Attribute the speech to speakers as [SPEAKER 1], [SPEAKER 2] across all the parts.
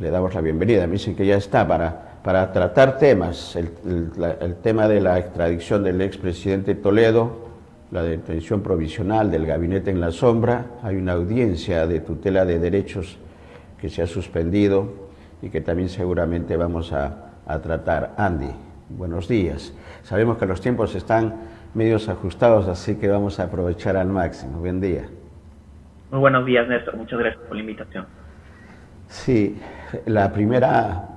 [SPEAKER 1] Le damos la bienvenida. Me dicen que ya está para tratar temas, el tema de la extradición del expresidente Toledo, la detención provisional del gabinete en la sombra. Hay una audiencia de tutela de derechos que se ha suspendido y que también seguramente vamos a tratar. Andy, buenos días. Sabemos que los tiempos están medios ajustados, así que vamos a aprovechar al máximo. Buen día.
[SPEAKER 2] Muy buenos días, Néstor. Muchas gracias por la invitación.
[SPEAKER 1] Sí, la primera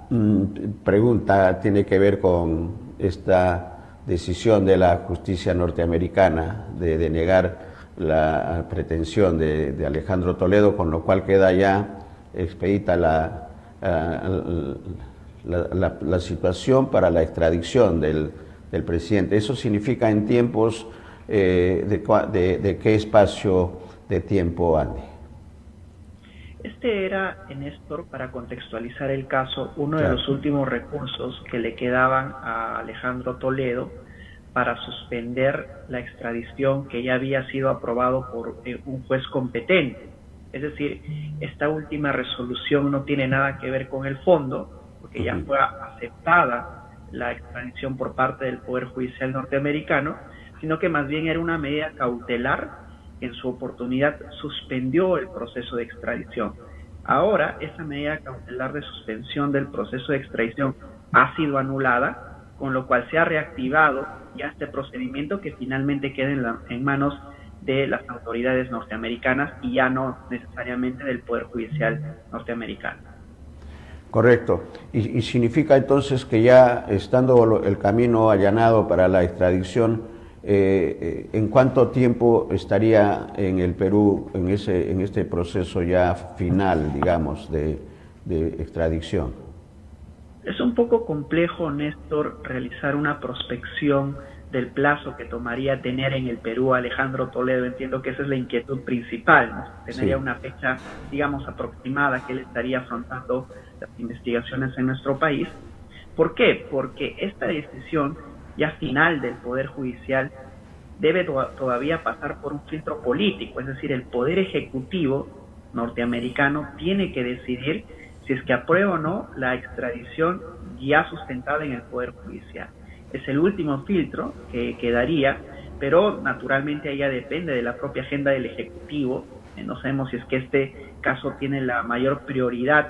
[SPEAKER 1] pregunta tiene que ver con esta decisión de la justicia norteamericana de denegar la pretensión de Alejandro Toledo, con lo cual queda ya expedita la situación para la extradición del presidente. Eso significa en tiempos de qué espacio de tiempo, Andy.
[SPEAKER 2] Este era, Néstor, para contextualizar el caso, uno de
[SPEAKER 1] Claro.
[SPEAKER 2] los últimos recursos que le quedaban a Alejandro Toledo para suspender la extradición que ya había sido aprobado por un juez competente. Es decir, esta última resolución no tiene nada que ver con el fondo, porque ya fue aceptada la extradición por parte del Poder Judicial norteamericano, sino que más bien era una medida cautelar. En su oportunidad suspendió el proceso de extradición. Ahora, esa medida cautelar de suspensión del proceso de extradición ha sido anulada, con lo cual se ha reactivado ya este procedimiento que finalmente queda en manos de las autoridades norteamericanas y ya no necesariamente del Poder Judicial norteamericano.
[SPEAKER 1] Correcto. Y significa entonces que ya estando el camino allanado para la extradición, ¿en cuánto tiempo estaría en el Perú en este proceso ya final, digamos, de extradición?
[SPEAKER 2] Es un poco complejo, Néstor, realizar una prospección del plazo que tomaría tener en el Perú a Alejandro Toledo. Entiendo que esa es la inquietud principal, ¿no? Tendría
[SPEAKER 1] Sí.
[SPEAKER 2] una fecha, digamos, aproximada que él estaría afrontando las investigaciones en nuestro país. ¿Por qué? Porque esta decisión ya final del Poder Judicial debe todavía pasar por un filtro político, es decir, el Poder Ejecutivo norteamericano tiene que decidir si es que aprueba o no la extradición ya sustentada en el Poder Judicial. Es el último filtro que quedaría, pero naturalmente ella depende de la propia agenda del Ejecutivo. No sabemos si es que este caso tiene la mayor prioridad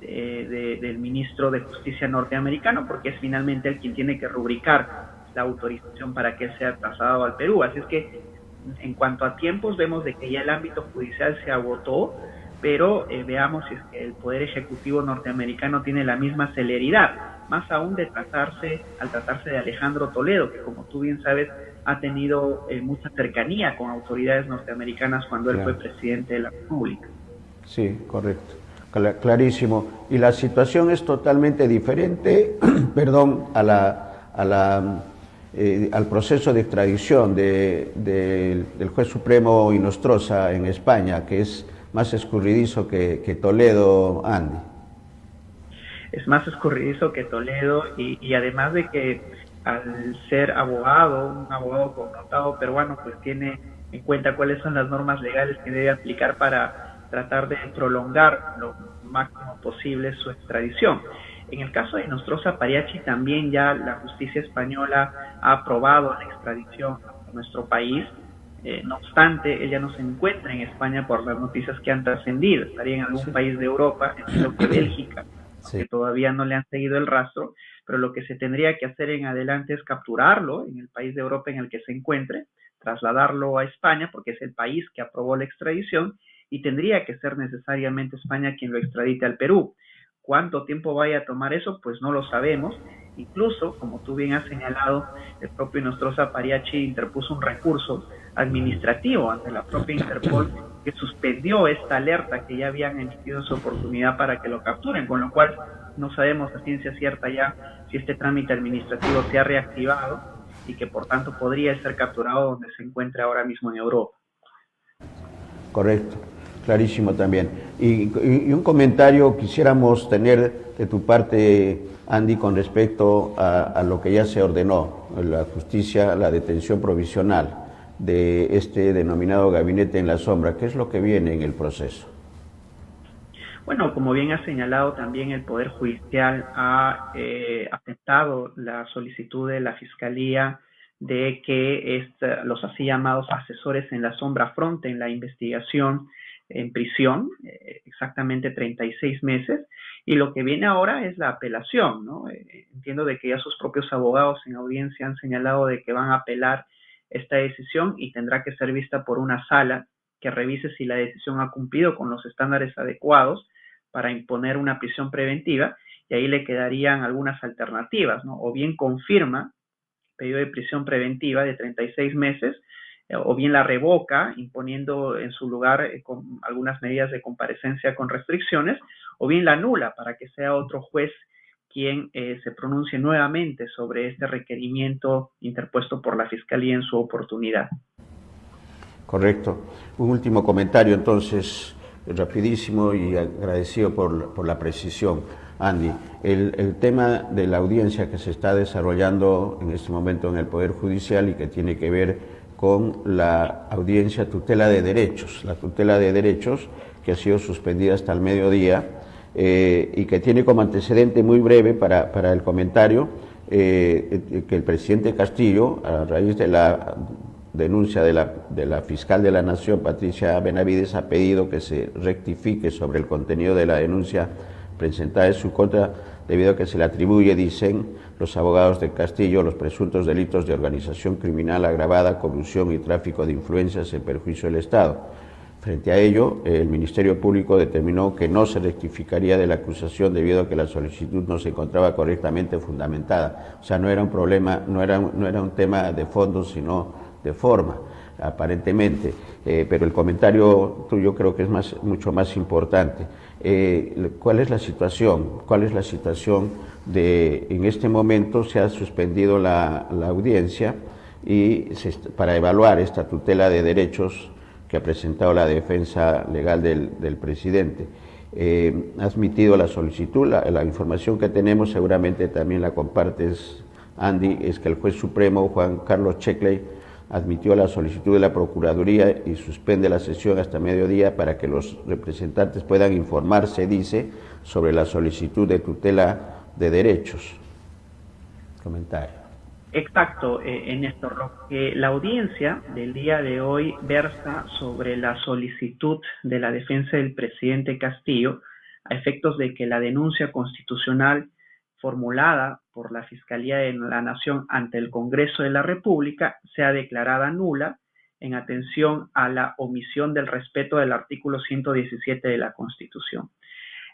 [SPEAKER 2] del ministro de Justicia norteamericano, porque es finalmente el quien tiene que rubricar la autorización para que sea trasladado al Perú. Así es que en cuanto a tiempos vemos de que ya el ámbito judicial se agotó, pero veamos si es que el Poder Ejecutivo norteamericano tiene la misma celeridad, más aún al tratarse de Alejandro Toledo, que como tú bien sabes ha tenido mucha cercanía con autoridades norteamericanas cuando él fue
[SPEAKER 1] Claro.
[SPEAKER 2] presidente de la República.
[SPEAKER 1] Sí, correcto. Clarísimo. Y la situación es totalmente diferente, perdón, al proceso de extradición del juez supremo Inostroza en España, que es más escurridizo que Toledo, Andy.
[SPEAKER 2] Es más escurridizo que Toledo y además de que al ser abogado, un abogado connotado peruano, pues tiene en cuenta cuáles son las normas legales que debe aplicar para tratar de prolongar lo máximo posible su extradición. En el caso de Nostroza Pariachi también ya la justicia española ha aprobado la extradición a nuestro país. No obstante, ella no se encuentra en España por las noticias que han trascendido. Estaría en algún país de Europa, entiendo que Bélgica,
[SPEAKER 1] Sí.
[SPEAKER 2] aunque todavía no le han seguido el rastro, pero lo que se tendría que hacer en adelante es capturarlo en el país de Europa en el que se encuentre, trasladarlo a España, porque es el país que aprobó la extradición, y tendría que ser necesariamente España quien lo extradite al Perú. ¿Cuánto tiempo vaya a tomar eso? Pues no lo sabemos. Incluso, como tú bien has señalado, el propio Nostroza Pariachi interpuso un recurso administrativo ante la propia Interpol que suspendió esta alerta que ya habían emitido en su oportunidad para que lo capturen, con lo cual no sabemos a ciencia cierta ya si este trámite administrativo se ha reactivado y que por tanto podría ser capturado donde se encuentre ahora mismo en Europa.
[SPEAKER 1] Correcto, clarísimo también. Y un comentario quisiéramos tener de tu parte, Andy, con respecto a lo que ya se ordenó, la justicia, la detención provisional de este denominado gabinete en la sombra. ¿Qué es lo que viene en el proceso?
[SPEAKER 2] Bueno, como bien ha señalado también el Poder Judicial ha aceptado la solicitud de la Fiscalía de que los así llamados asesores en la sombra afronten la investigación en prisión, exactamente 36 meses, y lo que viene ahora es la apelación, ¿no? Entiendo de que ya sus propios abogados en audiencia han señalado de que van a apelar esta decisión y tendrá que ser vista por una sala que revise si la decisión ha cumplido con los estándares adecuados para imponer una prisión preventiva, y ahí le quedarían algunas alternativas, ¿no? O bien confirma pedido de prisión preventiva de 36 meses, o bien la revoca, imponiendo en su lugar con algunas medidas de comparecencia con restricciones, o bien la anula para que sea otro juez quien se pronuncie nuevamente sobre este requerimiento interpuesto por la Fiscalía en su oportunidad.
[SPEAKER 1] Correcto. Un último comentario entonces, rapidísimo y agradecido por la precisión. Andy, el tema de la audiencia que se está desarrollando en este momento en el Poder Judicial y que tiene que ver con la audiencia tutela de derechos, la tutela de derechos que ha sido suspendida hasta el mediodía y que tiene como antecedente muy breve para el comentario que el presidente Castillo, a raíz de la denuncia de la fiscal de la Nación, Patricia Benavides, ha pedido que se rectifique sobre el contenido de la denuncia presentada en su contra, debido a que se le atribuye, dicen los abogados de Castillo, los presuntos delitos de organización criminal agravada, corrupción y tráfico de influencias en perjuicio del Estado. Frente a ello, el Ministerio Público determinó que no se rectificaría de la acusación debido a que la solicitud no se encontraba correctamente fundamentada. O sea, no era un problema, no era un tema de fondo, sino de forma, aparentemente, pero el comentario tuyo creo que es mucho más importante. ¿Cuál es la situación? ¿Cuál es la situación de, en este momento se ha suspendido la audiencia y para evaluar esta tutela de derechos que ha presentado la defensa legal del presidente? Ha admitido la solicitud, la información que tenemos, seguramente también la compartes, Andy, es que el juez supremo Juan Carlos Checkley admitió la solicitud de la Procuraduría y suspende la sesión hasta mediodía para que los representantes puedan informarse, dice, sobre la solicitud de tutela de derechos. Comentario.
[SPEAKER 2] Exacto, Néstor. Lo que la audiencia del día de hoy versa sobre la solicitud de la defensa del presidente Castillo a efectos de que la denuncia constitucional formulada por la Fiscalía de la Nación ante el Congreso de la República sea declarada nula en atención a la omisión del respeto del artículo 117 de la Constitución.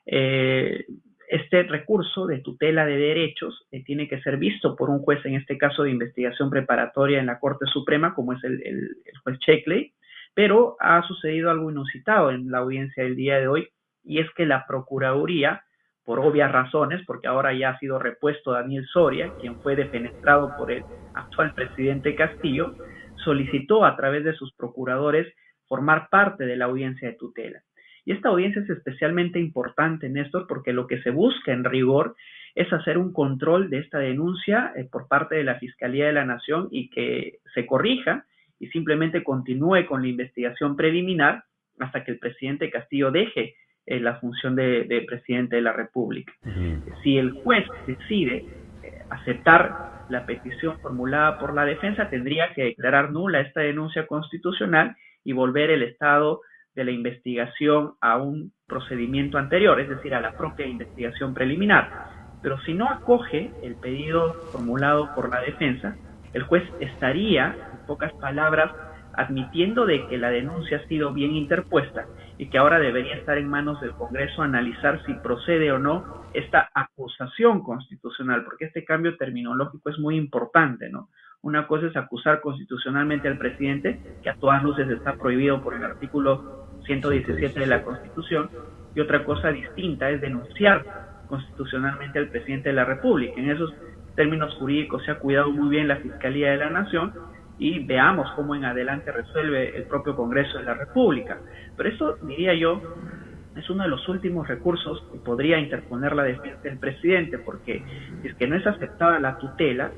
[SPEAKER 2] Este recurso de tutela de derechos tiene que ser visto por un juez, en este caso de investigación preparatoria en la Corte Suprema, como es el juez Checkley, pero ha sucedido algo inusitado en la audiencia del día de hoy, y es que la Procuraduría, por obvias razones, porque ahora ya ha sido repuesto Daniel Soria, quien fue defenestrado por el actual presidente Castillo, solicitó a través de sus procuradores formar parte de la audiencia de tutela. Y esta audiencia es especialmente importante, Néstor, porque lo que se busca en rigor es hacer un control de esta denuncia por parte de la Fiscalía de la Nación y que se corrija y simplemente continúe con la investigación preliminar hasta que el presidente Castillo deje la función de presidente de la República. Si el juez decide aceptar la petición formulada por la defensa, tendría que declarar nula esta denuncia constitucional y volver el estado de la investigación a un procedimiento anterior, es decir, a la propia investigación preliminar. Pero si no acoge el pedido formulado por la defensa, el juez estaría, en pocas palabras, admitiendo de que la denuncia ha sido bien interpuesta y que ahora debería estar en manos del Congreso analizar si procede o no esta acusación constitucional, porque este cambio terminológico es muy importante, ¿no? Una cosa es acusar constitucionalmente al presidente, que a todas luces está prohibido por el artículo 117 de la Constitución, y otra cosa distinta es denunciar constitucionalmente al presidente de la República. En esos términos jurídicos se ha cuidado muy bien la Fiscalía de la Nación, y veamos cómo en adelante resuelve el propio Congreso de la República. Pero eso, diría yo, es uno de los últimos recursos que podría interponer la defensa del presidente, porque si es que no es aceptada la tutela,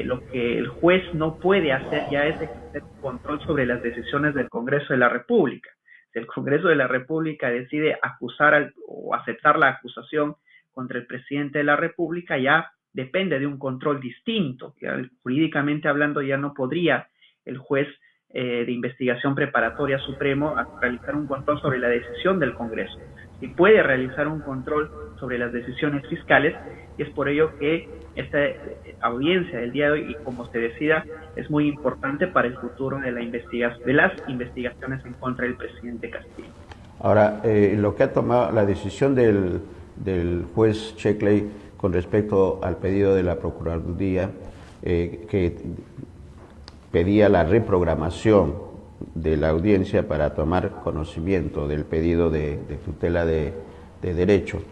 [SPEAKER 2] lo que el juez no puede hacer ya es ejercer control sobre las decisiones del Congreso de la República. Si el Congreso de la República decide acusar o aceptar la acusación contra el presidente de la República, ya depende de un control distinto. Jurídicamente hablando, ya no podría el juez de investigación preparatoria supremo realizar un control sobre la decisión del Congreso. Y puede realizar un control sobre las decisiones fiscales, y es por ello que esta audiencia del día de hoy, y como se decida, es muy importante para el futuro de las investigaciones en contra del presidente Castillo.
[SPEAKER 1] Ahora, lo que ha tomado la decisión del juez Sheckley con respecto al pedido de la Procuraduría, que pedía la reprogramación de la audiencia para tomar conocimiento del pedido de tutela de derecho.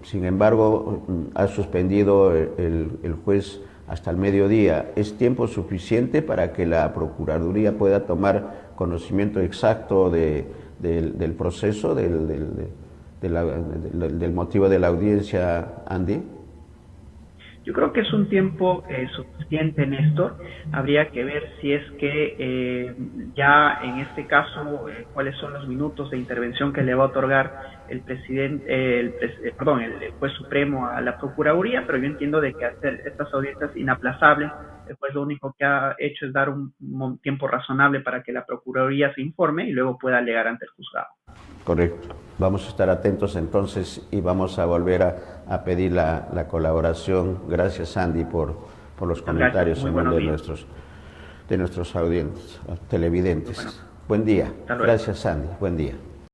[SPEAKER 1] Sin embargo, ha suspendido el juez hasta el mediodía. ¿Es tiempo suficiente para que la Procuraduría pueda tomar conocimiento exacto del proceso, del motivo de la audiencia, Andy?
[SPEAKER 2] Yo creo que es un tiempo suficiente, Néstor. Habría que ver si es que ya en este caso cuáles son los minutos de intervención que le va a otorgar el juez supremo a la Procuraduría, pero yo entiendo de que hacer estas audiencias inaplazables, el juez lo único que ha hecho es dar un tiempo razonable para que la Procuraduría se informe y luego pueda alegar ante el juzgado.
[SPEAKER 1] Correcto. Vamos a estar atentos entonces y vamos a volver a pedir la colaboración. Gracias, Andy, por los comentarios en nombre de nuestros audientes, televidentes. Buen día. Gracias, Andy. Buen día.